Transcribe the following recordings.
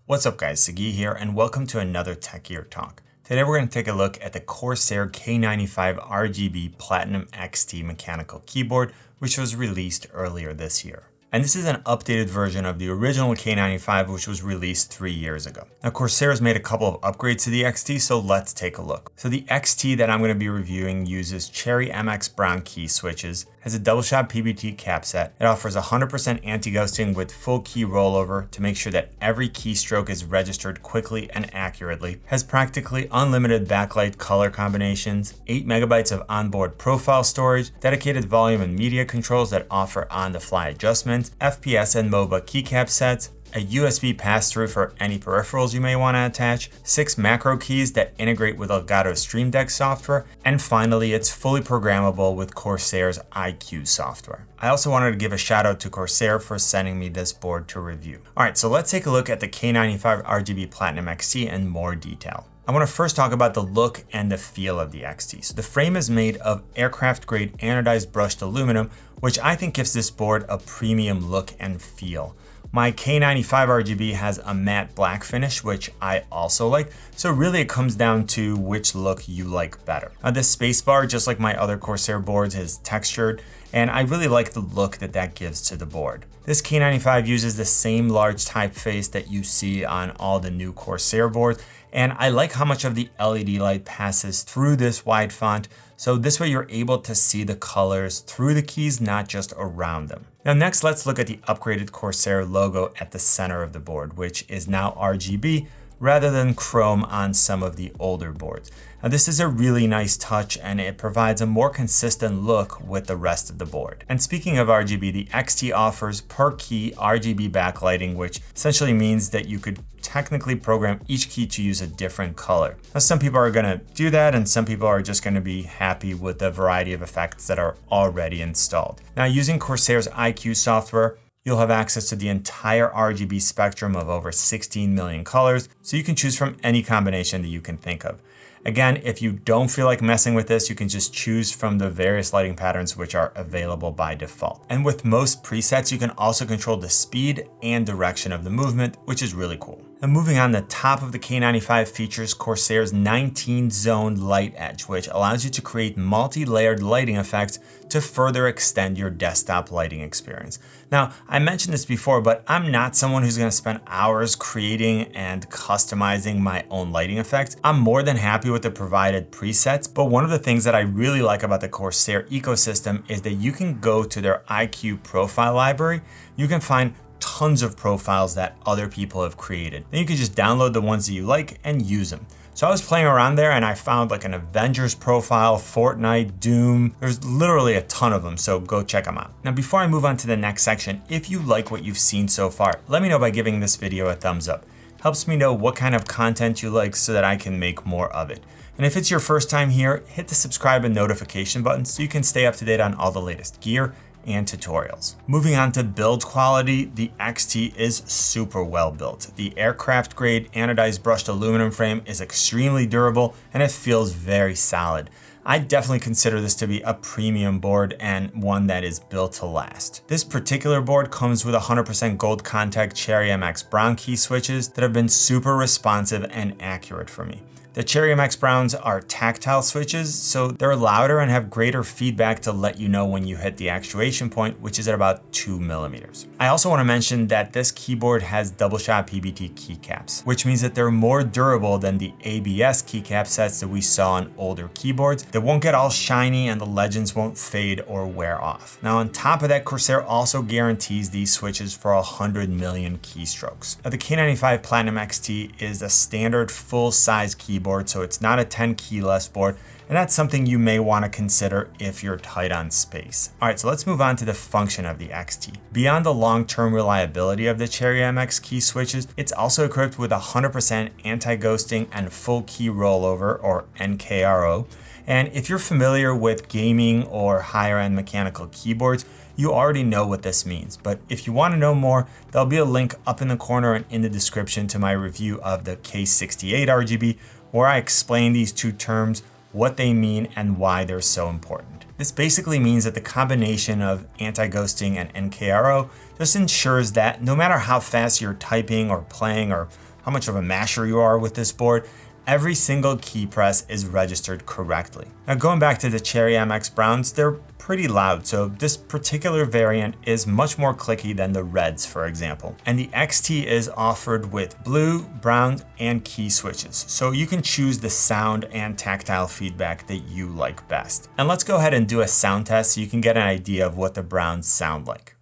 What's up guys, Sagi here and welcome to another Tech Gear Talk. Today we're going to take a look at the Corsair K95 RGB Platinum XT mechanical keyboard, which was released earlier this year. And this is an updated version of the original K95, which was released 3 years ago. Now Corsair has made a couple of upgrades to the XT, so let's take a look. So the XT that I'm going to be reviewing uses Cherry MX Brown key switches, has a double shot Pbt cap set. It offers 100% anti-ghosting with full key rollover to make sure that every keystroke is registered quickly and accurately, has practically unlimited backlight color combinations, 8 megabytes of onboard profile storage, dedicated volume and media controls that offer on-the-fly adjustments, FPS and MOBA keycap sets, a USB pass-through for any peripherals you may want to attach, 6 Macrokeys that integrate with Elgato Stream Deck software, and finally it's fully programmable with Corsair's iQ software. I also wanted to give a shout out to Corsair for sending me this board to review. Alright, so let's take a look at the K95 RGB Platinum XT in more detail. I want to first talk about the look and the feel of the XT. So the frame is made of aircraft grade anodized brushed aluminum, which I think gives this board a premium look and feel. My K95 RGB has a matte black finish, which I also like, so really it comes down to which look you like better. This spacebar, just like my other Corsair boards, is textured, and I really like the look that gives to the board. This K95 uses the same large typeface that you see on all the new Corsair boards, and I like how much of the LED light passes through this wide font, so this way you're able to see the colors through the keys, not just around them. Now next, let's look at the upgraded Corsair logo at the center of the board, which is now RGB rather than chrome on some of the older boards. Now this is a really nice touch and it provides a more consistent look with the rest of the board. And speaking of RGB, the XT offers per key Rgb backlighting, which essentially means that you could technically program each key to use a different color. Now some people are going to do that and some people are just going to be happy with the variety of effects that are already installed. Now using Corsair's iQ software, you'll have access to the entire RGB spectrum of over 16 million colors, so you can choose from any combination that you can think of. Again, if you don't feel like messing with this, you can just choose from the various lighting patterns which are available by default. And with most presets, you can also control the speed and direction of the movement, which is really cool. And moving on, the top of the K95 features Corsair's 19-zone light edge, which allows you to create multi-layered lighting effects to further extend your desktop lighting experience. Now, I mentioned this before, but I'm not someone who's going to spend hours creating and customizing my own lighting effects. I'm more than happy with the provided presets, but one of the things that I really like about the Corsair ecosystem is that you can go to their iQ profile library. You can find tons of profiles that other people have created. Then you can just download the ones that you like and use them. So I was playing around there and I found like an Avengers profile, Fortnite, Doom. There's literally a ton of them, so go check them out. Now before I move on to the next section, if you like what you've seen so far, let me know by giving this video a thumbs up. Helps me know what kind of content you like so that I can make more of it. And if it's your first time here, hit the subscribe and notification button so you can stay up to date on all the latest gear and tutorials. Moving on to build quality, the XT is super well built. The aircraft grade anodized brushed aluminum frame is extremely durable and it feels very solid. I definitely consider this to be a premium board and one that is built to last. This particular board comes with 100% gold contact Cherry MX Brown key switches that have been super responsive and accurate for me. The Cherry MX Browns are tactile switches, so they're louder and have greater feedback to let you know when you hit the actuation point, which is at about 2 millimeters. I also want to mention that this keyboard has double shot Pbt keycaps, which means that they're more durable than the ABS keycap sets that we saw on older keyboards. They won't get all shiny and the legends won't fade or wear off. Now on top of that, Corsair also guarantees these switches for 100 million keystrokes. Now the K95 Platinum XT is a standard full-size keyboard, so it's not a 10 keyless board, and that's something you may want to consider if you're tight on space. Alright, so let's move on to the function of the XT. Beyond the long-term reliability of the Cherry MX key switches, it's also equipped with 100% anti-ghosting and full key rollover, or NKRO. And if you're familiar with gaming or higher-end mechanical keyboards, you already know what this means. But if you want to know more, there'll be a link up in the corner and in the description to my review of the K68 RGB, where I explain these two terms, what they mean, and why they're so important. This basically means that the combination of anti-ghosting and NKRO just ensures that no matter how fast you're typing or playing or how much of a masher you are with this board, every single key press is registered correctly. Now going back to the Cherry MX Browns, they're pretty loud, so this particular variant is much more clicky than the Reds, for example. And the XT is offered with blue, brown, and key switches, so you can choose the sound and tactile feedback that you like best. And let's go ahead and do a sound test so you can get an idea of what the Browns sound like.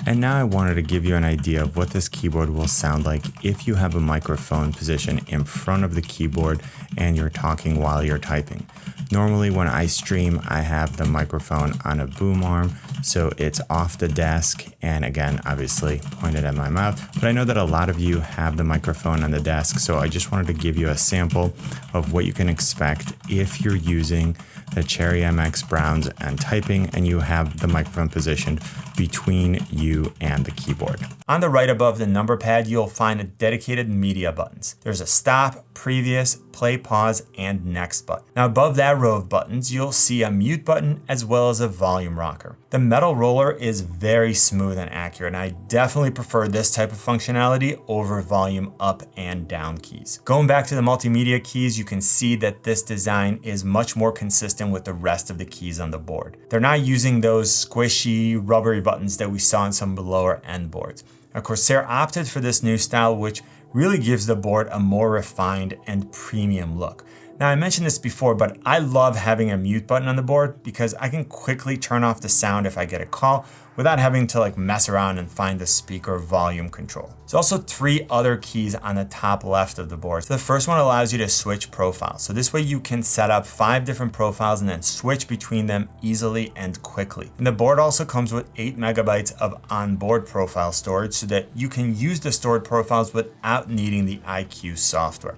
And now I wanted to give you an idea of what this keyboard will sound like if you have a microphone positioned in front of the keyboard and you're talking while you're typing. Normally when I stream, I have the microphone on a boom arm, so it's off the desk and again, obviously pointed at my mouth. But I know that a lot of you have the microphone on the desk, so I just wanted to give you a sample of what you can expect if you're using the Cherry MX Browns and typing and you have the microphone positioned between you and the keyboard. On the right above the number pad, you'll find dedicated media buttons. There's a stop, previous, play, pause, and next button. Now above that row of buttons, you'll see a mute button as well as a volume rocker. The metal roller is very smooth and accurate, and I definitely prefer this type of functionality over volume up and down keys. Going back to the multimedia keys, you can see that this design is much more consistent with the rest of the keys on the board. They're not using those squishy, rubbery buttons that we saw on some lower end boards. Now, Corsair opted for this new style, which really gives the board a more refined and premium look. Now, I mentioned this before, but I love having a mute button on the board because I can quickly turn off the sound if I get a call without having to mess around and find the speaker volume control. There's also 3 other keys on the top left of the board. So the first one allows you to switch profiles. So this way you can set up 5 different profiles and then switch between them easily and quickly. And the board also comes with 8 megabytes of onboard profile storage so that you can use the stored profiles without needing the iCUE software.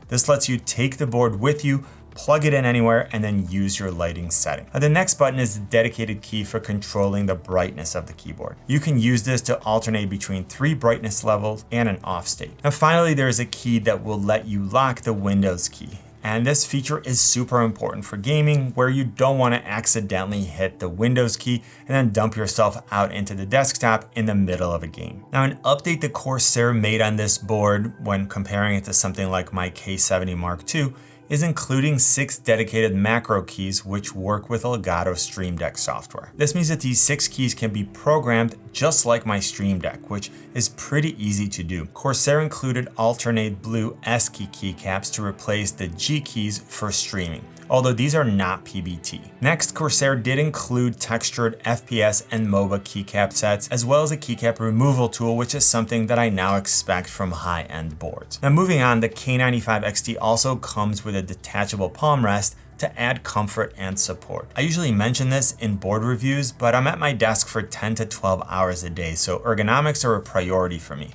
This lets you take the board with you, plug it in anywhere, and then use your lighting setting. Now, the next button is the dedicated key for controlling the brightness of the keyboard. You can use this to alternate between 3 brightness levels and an off state. And finally, there is a key that will let you lock the Windows key. And this feature is super important for gaming, where you don't want to accidentally hit the Windows key and then dump yourself out into the desktop in the middle of a game. Now, an update that Corsair made on this board when comparing it to something like my K70 Mark II is including 6 dedicated macro keys which work with Elgato Stream Deck software. This means that these 6 keys can be programmed just like my Stream Deck, which is pretty easy to do. Corsair included alternate blue S-key keycaps to replace the G keys for streaming, although these are not Pbt. Next, Corsair did include textured FPS and MOBA keycap sets, as well as a keycap removal tool, which is something that I now expect from high-end boards. Now moving on, the K95 XT also comes with a detachable palm rest to add comfort and support. I usually mention this in board reviews, but I'm at my desk for 10 to 12 hours a day, so ergonomics are a priority for me.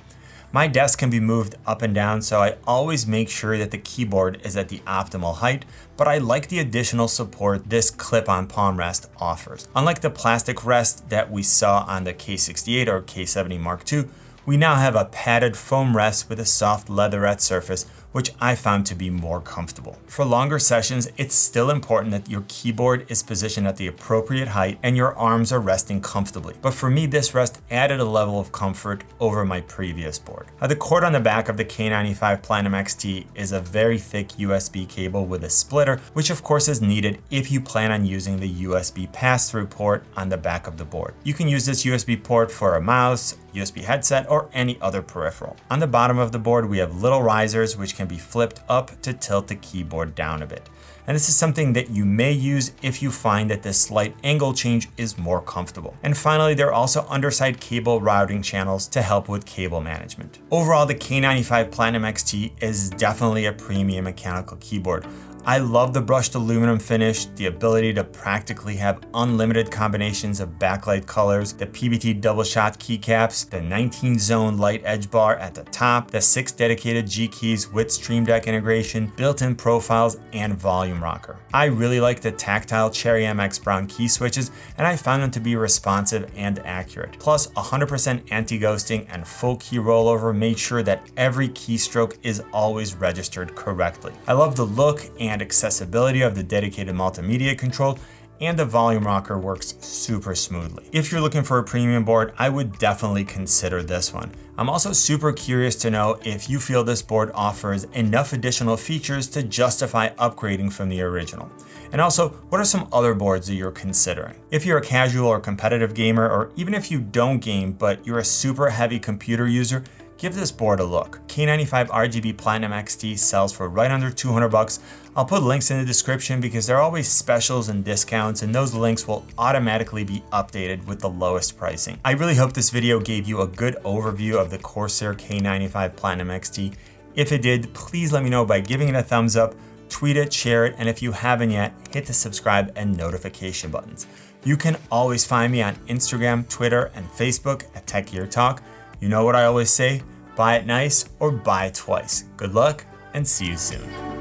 My desk can be moved up and down, so I always make sure that the keyboard is at the optimal height, but I like the additional support this clip-on palm rest offers. Unlike the plastic rest that we saw on the K68 or K70 Mark II, we now have a padded foam rest with a soft leatherette surface, which I found to be more comfortable. For longer sessions, it's still important that your keyboard is positioned at the appropriate height and your arms are resting comfortably. But for me, this rest added a level of comfort over my previous board. Now, the cord on the back of the K95 Platinum XT is a very thick USB cable with a splitter, which of course is needed if you plan on using the USB pass-through port on the back of the board. You can use this USB port for a mouse, USB headset, or any other peripheral. On the bottom of the board, we have little risers which can be flipped up to tilt the keyboard down a bit. And this is something that you may use if you find that this slight angle change is more comfortable. And finally, there are also underside cable routing channels to help with cable management. Overall, the K95 Platinum XT is definitely a premium mechanical keyboard. I love the brushed aluminum finish, the ability to practically have unlimited combinations of backlight colors, the Pbt double shot keycaps, the 19 zone light edge bar at the top, the 6 dedicated G keys with Stream Deck integration, built-in profiles, and volume rocker. I really like the tactile Cherry MX Brown key switches, and I found them to be responsive and accurate. Plus, 100% anti-ghosting and full key rollover made sure that every keystroke is always registered correctly. I love the look and accessibility of the dedicated multimedia control, and the volume rocker works super smoothly. If you're looking for a premium board, I would definitely consider this one. I'm also super curious to know if you feel this board offers enough additional features to justify upgrading from the original. And also, what are some other boards that you're considering? If you're a casual or competitive gamer, or even if you don't game but you're a super heavy computer user, give this board a look. K95 RGB Platinum XT sells for right under 200 bucks. I'll put links in the description because there are always specials and discounts, and those links will automatically be updated with the lowest pricing. I really hope this video gave you a good overview of the Corsair K95 Platinum XT. If it did, please let me know by giving it a thumbs up, tweet it, share it, and if you haven't yet, hit the subscribe and notification buttons. You can always find me on Instagram, Twitter, and Facebook at Tech Gear Talk. You know what I always say, buy it nice or buy it twice. Good luck and see you soon.